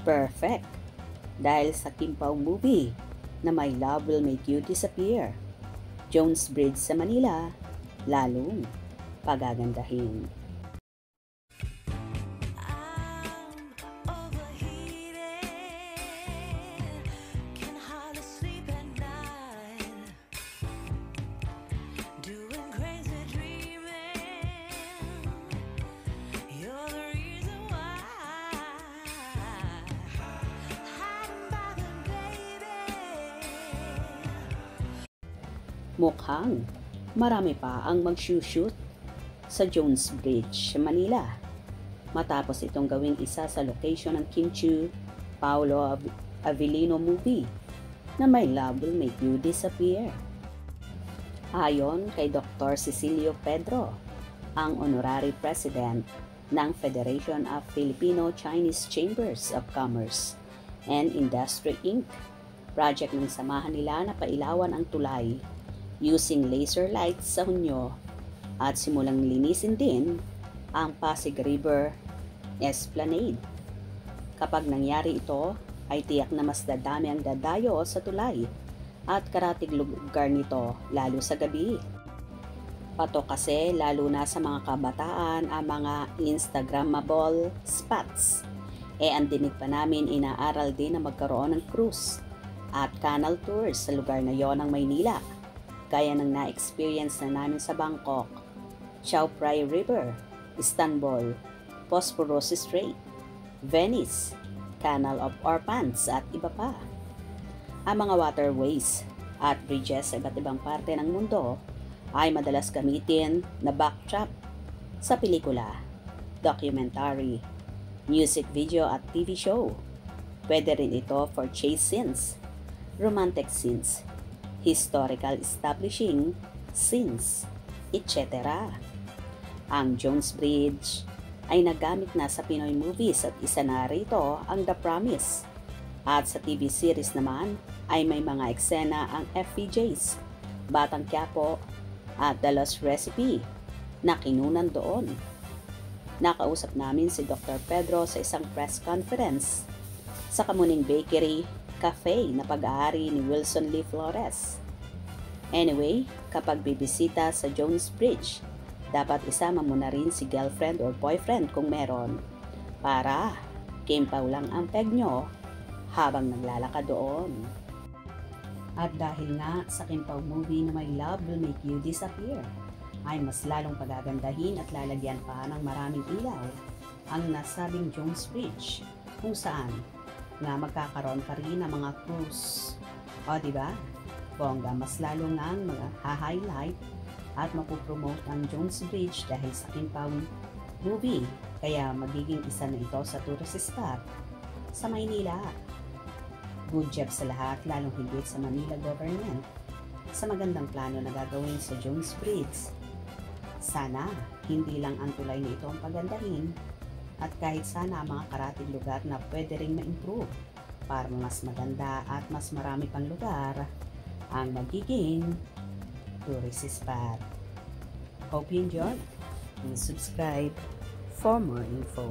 Perfect! Dahil sa Kim Pao movie na My Love Will Make You Disappear. Jones Bridge sa Manila, lalong pagagandahin. Mukhang marami pa ang mag-shoot sa Jones Bridge sa Manila matapos itong gawing isa sa location ng Kim Chiu Paolo Avellino movie na My Love Will Make You Disappear. Ayon kay Dr. Cecilio Pedro, ang Honorary President ng Federation of Filipino-Chinese Chambers of Commerce and Industry Inc., project ng samahan nila na pailawan ang tulay using laser lights sa Hunyo at simulang linisin din ang Pasig River Esplanade. Kapag nangyari ito, ay tiyak na mas dadami ang dadayo sa tulay at karatig lugar nito lalo sa gabi. Patok kasi lalo na sa mga kabataan ang mga Instagrammable spots. Ang dinig pa namin inaaral din na magkaroon ng cruise at canal tours sa lugar na yon ng Maynila. Gaya ng na-experience na namin sa Bangkok, Chao Phraya River, Istanbul, Bosporus Strait, Venice, Canal of Orpans at iba pa. Ang mga waterways at bridges sa iba't ibang parte ng mundo ay madalas gamitin na backdrop sa pelikula, documentary, music video at TV show. Pwede rin ito for chase scenes, romantic scenes, historical establishing scenes, etc. Ang Jones Bridge ay nagamit na sa Pinoy movies at isa na rito ang The Promise. At sa TV series naman ay may mga eksena ang FPJs, Batang Quiapo at The Lost Recipe na kinunan doon. Nakausap namin si Dr. Pedro sa isang press conference sa Kamuning Bakery Cafe na pag-aari ni Wilson Lee Flores. Anyway, kapag bibisita sa Jones Bridge, dapat isama mo na rin si girlfriend or boyfriend kung meron para kimpaw lang ang peg nyo habang naglalakad doon. At dahil nga sa kimpaw movie na My Love Will Make You Disappear, ay mas lalong pagagandahin at lalagyan pa ng maraming ilaw ang nasabing Jones Bridge kung saan nga magkakaroon pa rin ng mga cruise. O diba? Bongga, mas lalo nga ang mga ha-highlight at mapupromote ang Jones Bridge dahil sa Kimpaw movie. Kaya magiging isa na ito sa tourist spot sa Maynila. Good job sa lahat, lalong higit sa Manila government sa magandang plano na gagawin sa Jones Bridge. Sana hindi lang ang tulay na ito ang pagandahin, at kahit sana mga karatig lugar na pwede ring ma-improve para mas maganda at mas marami pang lugar ang magiging tourist spot. Hope you enjoyed and subscribe for more info.